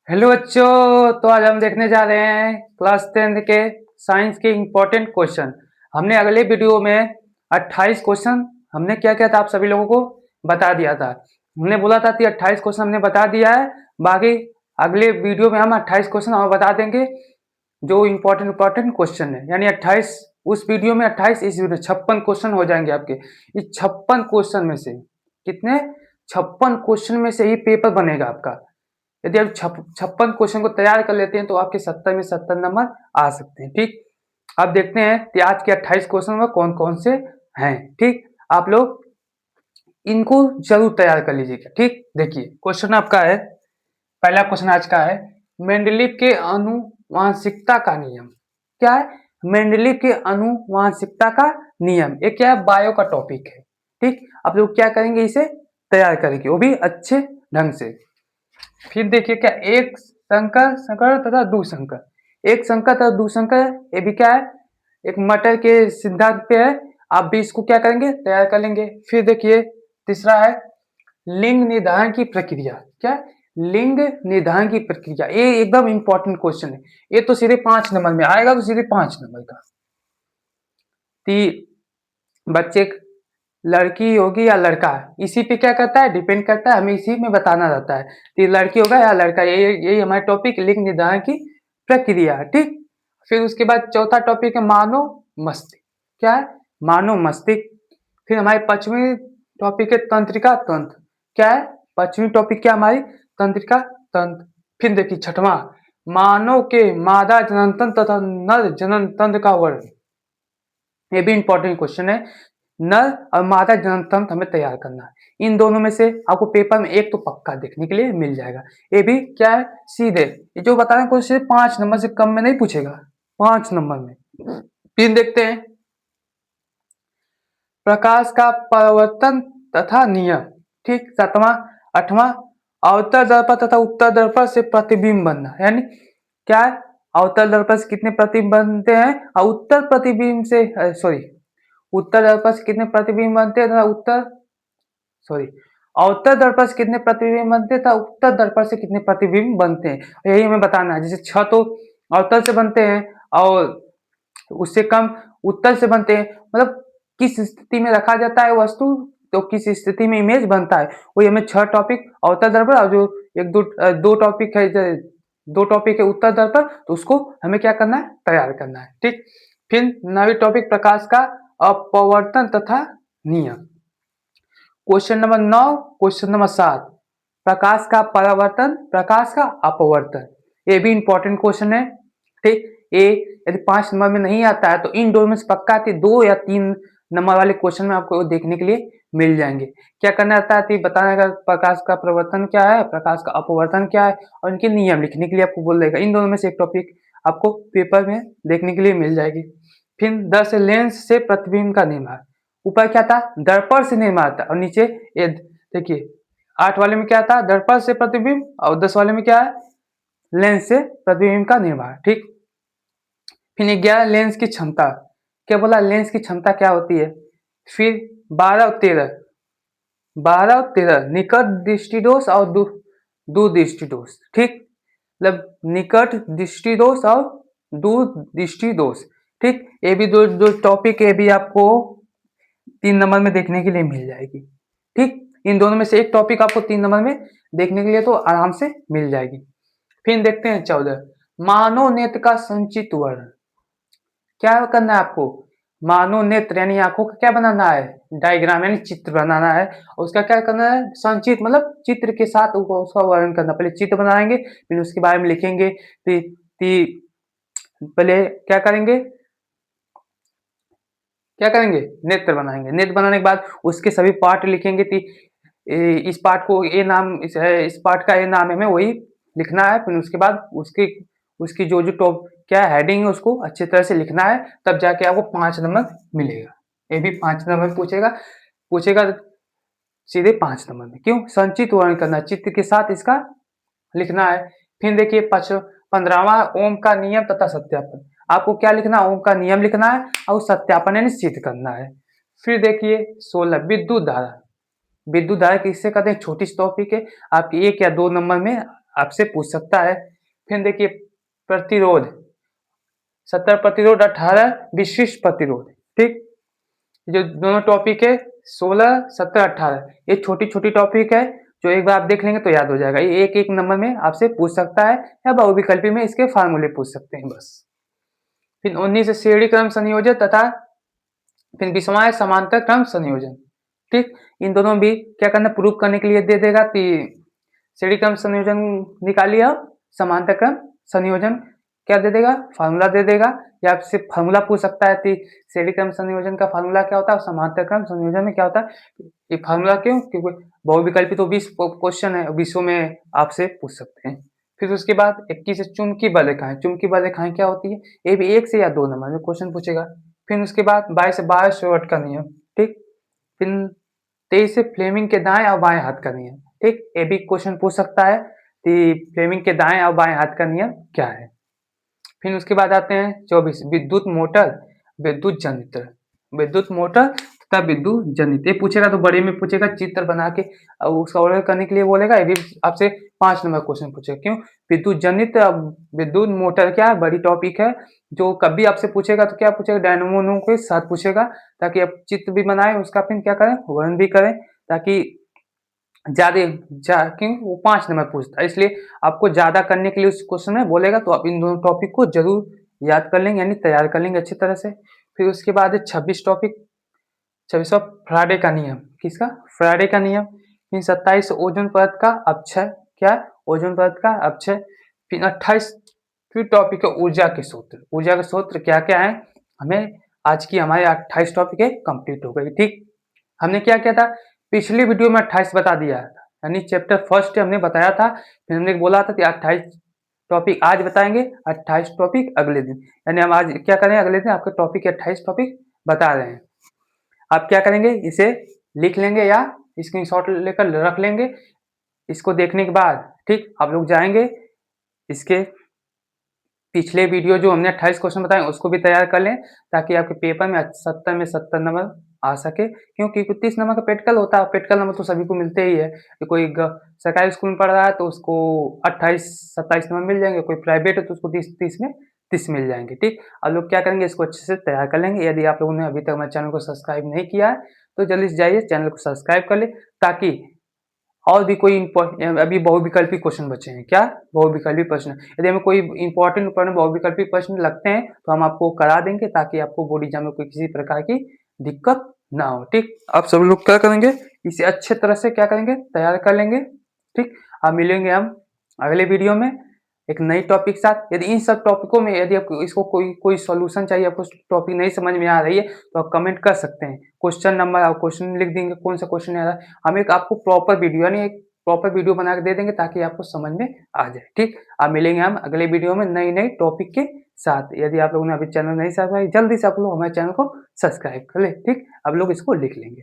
Hello बच्चों, तो आज हम देखने जा रहे हैं क्लास 10 के साइंस के इम्पोर्टेंट क्वेश्चन। हमने अगले वीडियो में 28 क्वेश्चन हमने क्या किया था आप सभी लोगों को बता दिया था। हमने बोला था कि 28 क्वेश्चन हमने बता दिया है। बाकी अगले वीडियो में हम 28 क्वेश्चन और बता देंगे जो इम्पोर्टेंट क्वेश्चन है। यानी 28 उस वीडियो में, 28 इस वीडियो में 56 क्वेश्चन हो जाएंगे आपके। इस 56 क्वेश्चन में से कितने, 56 क्वेश्चन में से ही पेपर बनेगा आपका। यदि आप 56 क्वेश्चन को तैयार कर लेते हैं तो आपके 70 में 70 नंबर आ सकते हैं। ठीक, अब देखते हैं कि आज के 28 क्वेश्चन में कौन कौन से हैं। ठीक, आप लोग इनको जरूर तैयार कर लीजिएगा। ठीक, देखिए क्वेश्चन आपका है, पहला क्वेश्चन आज का है, मेंडलीव के आनुवांशिकता का नियम क्या है। मेंडलीव के आनुवांशिकता का नियम, ये क्या है, बायो का टॉपिक है। ठीक, आप लोग क्या करेंगे, इसे तैयार करेंगे, वो भी अच्छे ढंग से। फिर देखिए क्या, एक संकर संकर तथा दूसंकर, एक संकर तथा दूसंकर, ये भी क्या है, एक मटर के सिद्धांत पे है। आप भी इसको क्या करेंगे, तैयार कर लेंगे। फिर देखिए तीसरा है, लिंग निर्धारण की प्रक्रिया क्या है? लिंग निर्धारण की प्रक्रिया, ये एकदम इंपॉर्टेंट क्वेश्चन है। ये तो सीधे 5 नंबर में आएगा, तो सीधे 5 नंबर का। बच्चे, लड़की होगी या लड़का, इसी पे क्या करता है, डिपेंड करता है, हमें इसी में बताना रहता है कि लड़की होगा या लड़का। यही हमारा टॉपिक लिंग निर्धारण की प्रक्रिया है। ठीक, फिर उसके बाद चौथा टॉपिक है मानव मस्तिष्क क्या है, मानव मस्तिष्क। फिर हमारे पांचवी टॉपिक है तंत्रिका तंत्र क्या है, पांचवी टॉपिक क्या हमारी, तंत्रिका तंत्र। फिर देखिए छठवां, मानव के मादा जनन तंत्र तथा नर जनन तंत्र का वर्णन, ये भी इंपॉर्टेंट क्वेश्चन है। नर और मादा जनन तंत्र हमें तैयार करना है। इन दोनों में से आपको पेपर में एक तो पक्का देखने के लिए मिल जाएगा। ये भी क्या है, सीधे ये जो बता रहे हैं क्वेश्चन 5 नंबर से कम में नहीं पूछेगा, 5 नंबर में। फिर देखते हैं प्रकाश का परावर्तन तथा नियम। ठीक, सातवां, आठवां, अवतल दर्पण तथा उत्तल दर्पण से प्रतिबिंब बनना, यानी क्या है, अवतल दर्पण से कितने प्रतिबिंब बनते हैं और उत्तल प्रतिबिंब से, सॉरी, उत्तर दर्पण से कितने प्रतिबिंब बनते हैं तथा उत्तर, सॉरी, अवतल दर्पण से कितने प्रतिबिंब बनते हैं तथा उत्तर दर्पण से कितने प्रतिबिंब बनते हैं, यही हमें बताना है। जैसे 6 तो अवतल से बनते हैं और उससे कम उत्तल से बनते हैं, मतलब किस स्थिति में रखा जाता है वस्तु, तो किस स्थिति में इमेज बनता है, वही हमें 6 टॉपिक अवतल दर्पण और जो एक दो टॉपिक है, 2 टॉपिक है उत्तर दर्पण, तो उसको हमें क्या करना है, तैयार करना है। ठीक, फिर 9वीं टॉपिक प्रकाश का अपवर्तन तथा नियम। क्वेश्चन नंबर 9, क्वेश्चन नंबर 7, प्रकाश का परावर्तन, प्रकाश का अपवर्तन, ये भी इंपॉर्टेंट क्वेश्चन है। ठीक, ये यदि 5 नंबर में नहीं आता है तो इन दोनों में से पक्का थी 2 या 3 नंबर वाले क्वेश्चन में आपको देखने के लिए मिल जाएंगे। क्या करना रहता है, बताना है प्रकाश का प्रवर्तन क्या है, प्रकाश का अपवर्तन क्या है, और इनके नियम लिखने के लिए आपको बोल देगा। इन दोनों में से एक टॉपिक आपको पेपर में देखने के लिए मिल जाएगी। फिर 10 लेंस से प्रतिबिंब का निर्माण, ऊपर क्या था, दर्पण से निर्माण था, और नीचे ये देखिए 8 वाले में क्या था, दर्पण से प्रतिबिंब, और 10 वाले में क्या है, लेंस से प्रतिबिंब का निर्माण। ठीक, फिर 11 लेंस की क्षमता, क्या बोला, लेंस की क्षमता क्या होती है। फिर 12 और 13, 12 और 13 निकट दृष्टि दोष और दूर दृष्टि दोष। ठीक, मतलब निकट दृष्टि दोष और दूर दृष्टि दोष। ठीक, ये भी दो टॉपिक, ये भी आपको 3 नंबर में देखने के लिए मिल जाएगी। ठीक, इन दोनों में से एक टॉपिक आपको 3 नंबर में देखने के लिए तो आराम से मिल जाएगी। फिर देखते हैं 14, मानव नेत्र का संचित वर्णन, क्या करना है आपको, मानव नेत्र यानी आंखों का क्या बनाना है, डायग्राम यानी चित्र बनाना है, और उसका क्या करना है, संचित मतलब चित्र के साथ उसका वर्णन करना। पहले चित्र बनाएंगे, फिर उसके बारे में लिखेंगे, फिर पहले क्या करेंगे, नेत्र बनाएंगे। नेत्र बनाने के बाद उसके सभी पार्ट लिखेंगे कि इस पार्ट को ये नाम, इस पार्ट का ये नाम है, हमें वही लिखना है। फिर उसके बाद उसकी उसकी जो टॉप क्या हेडिंग है उसको अच्छी तरह से लिखना है, तब जाके आपको 5 नंबर मिलेगा। ये भी 5 नंबर पूछेगा पूछेगा सीधे 5 नंबर में। क्यों, संचित वर्णन करना, चित्र के साथ इसका लिखना है। फिर देखिए 15वां, ओम का नियम तथा सत्यापन, आपको क्या लिखना है, ओम का नियम लिखना है और सत्यापन यानी सिद्ध करना है। फिर देखिए 16, विद्युत धारा, विद्युत धारा किससे कहते हैं, छोटी सी टॉपिक है, आपकी 1 या 2 नंबर में आपसे पूछ सकता है। फिर देखिए प्रतिरोध, 70 प्रतिरोध, 18 विशिष्ट प्रतिरोध, ठीक। जो दोनों टॉपिक है 16, 17, 18, ये छोटी-छोटी टॉपिक है, जो एक बार आप देख लेंगे तो याद हो जाएगा। ये एक-एक नंबर में आपसे पूछ सकता है या बहुविकल्पी में इसके फार्मूले पूछ सकते हैं बस। फिर 19 है श्रेणी क्रम संयोजन तथा फिर 20वां है समांतर क्रम संयोजन, ठीक। इन दोनों भी क्या करना, प्रूव करने के लिए दे देगा कि श्रेणी क्रम संयोजन निकालिए आप, समांतर क्रम संयोजन क्या दे देगा, फार्मूला दे देगा, या आपसे फार्मूला पूछ सकता है कि श्रेणी क्रम संयोजन का फार्मूला क्या होता है और समांतर क्रम संयोजन में क्या होता है। ये फार्मूला क्यों, क्योंकि बहुविकल्पी तो 20 क्वेश्चन है, 20 में आपसे पूछ सकते हैं। फिर उसके बाद 21 है चुंबकीय बल रेखाएं। चुंबकीय बल रेखाएं क्या होती है, ये भी 1 से या 2 नंबर में क्वेश्चन पूछेगा। फिर उसके बाद 22 से बायोट का नियम, ठीक। फिर 23 से फ्लेमिंग के दाएं और बाएं हाथ का नियम, ठीक। ये भी क्वेश्चन पूछ सकता है कि फ्लेमिंग के दाएं और बाएं हाथ का नियम क्या है। फिर उसके बाद आते हैं 24 विद्युत मोटर, विद्युत जनित्र, विद्युत मोटर तथा विद्युत जनित्र। ये पूछेगा तो बड़े में पूछेगा, चित्र बना के और उसका ऑर्डर करने के लिए बोलेगा। ये भी आपसे 5 नंबर क्वेश्चन पूछेगा। क्यों, विद्युत जनित्र, विद्युत मोटर क्या है, बड़ी टॉपिक है, जो कभी आपसे पूछेगा तो क्या पूछेगा, डायनमो के साथ पूछेगा, ताकि आप चित्र भी बनाए, उसका फिर क्या करें, वर्णन भी करें, ताकि क्यों वो 5 नंबर पूछता है, इसलिए आपको ज्यादा करने के लिए उस क्वेश्चन में बोलेगा, तो आप इन दोनों टॉपिक को जरूर याद कर लेंगे, यानी तैयार कर लेंगे अच्छी तरह से। फिर उसके बाद है 26 टॉपिक, 26वां फ्राडे का नियम, किसका, फ्राडे का नियम। फिर 27 ओजोन परत का अपक्षय, क्या, ओजोन परत का अपक्षय। फिर 28 फिर टॉपिक है ऊर्जा के सूत्र, ऊर्जा के सूत्र क्या क्या है, हमें आज की हमारे 28 टॉपिक है कंप्लीट हो गई, ठीक। हमने क्या किया था, पिछली वीडियो में 28 बता दिया था, यानी चैप्टर फर्स्ट हमने बताया था, फिर हमने बोला था कि 28 टॉपिक आज बताएंगे, 28 टॉपिक अगले दिन, यानी हम आज क्या करें, अगले दिन आपके टॉपिक 28 टॉपिक बता रहे हैं। आप क्या करेंगे, इसे लिख लेंगे या स्क्रीनशॉट लेकर रख लेंगे। इसको देखने के बाद, ठीक, आप लोग जाएंगे इसके पिछले वीडियो जो हमने 28 क्वेश्चन बताए उसको भी तैयार कर लें, ताकि आपके पेपर में 70 में 70 नंबर आ सके। क्योंकि 30 नंबर का प्रैक्टिकल होता है, प्रैक्टिकल नंबर तो सभी को मिलते ही है। कोई सरकारी स्कूल में पढ़ रहा है तो उसको 28-27 नंबर मिल जाएंगे, कोई प्राइवेट है तो उसको 30 में 30 मिल जाएंगे, ठीक। आप लोग क्या करेंगे, इसको अच्छे से तैयार कर लेंगे। यदि आप लोगों ने अभी तक हमारे चैनल को सब्सक्राइब नहीं किया है तो जल्दी से जाइए चैनल को सब्सक्राइब कर ले, ताकि और भी कोई अभी बहुविकल्पी क्वेश्चन बचे हैं, क्या, बहुविकल्पी प्रश्न, यदि हमें कोई इंपॉर्टेंट बहुविकल्पी प्रश्न लगते हैं तो हम आपको करा देंगे, ताकि आपको बोर्ड एग्जाम में कोई किसी प्रकार की दिक्कत ना हो, ठीक। आप सब लोग क्या करेंगे, इसे अच्छे तरह से क्या करेंगे, तैयार कर लेंगे, ठीक। अब मिलेंगे हम अगले वीडियो में एक नई टॉपिक के साथ। यदि इन सब टॉपिकों में यदि आपको इसको कोई कोई सॉल्यूशन चाहिए, आपको टॉपिक नहीं समझ में आ रही है तो आप कमेंट कर सकते हैं, क्वेश्चन नंबर और क्वेश्चन लिख देंगे, कौन सा क्वेश्चन आ रहा है, हम एक आपको प्रॉपर वीडियो यानी एक प्रॉपर वीडियो बना के दे देंगे, ताकि आपको समझ में आ जाए, ठीक। अब मिलेंगे हम अगले वीडियो में नई नई टॉपिक के साथ। यदि आप लोगों ने अभी चैनल नहीं सब्सक्राइब, जल्दी से आप लोग हमारे चैनल को सब्सक्राइब कर ले, ठीक। अब लोग इसको लिख लेंगे।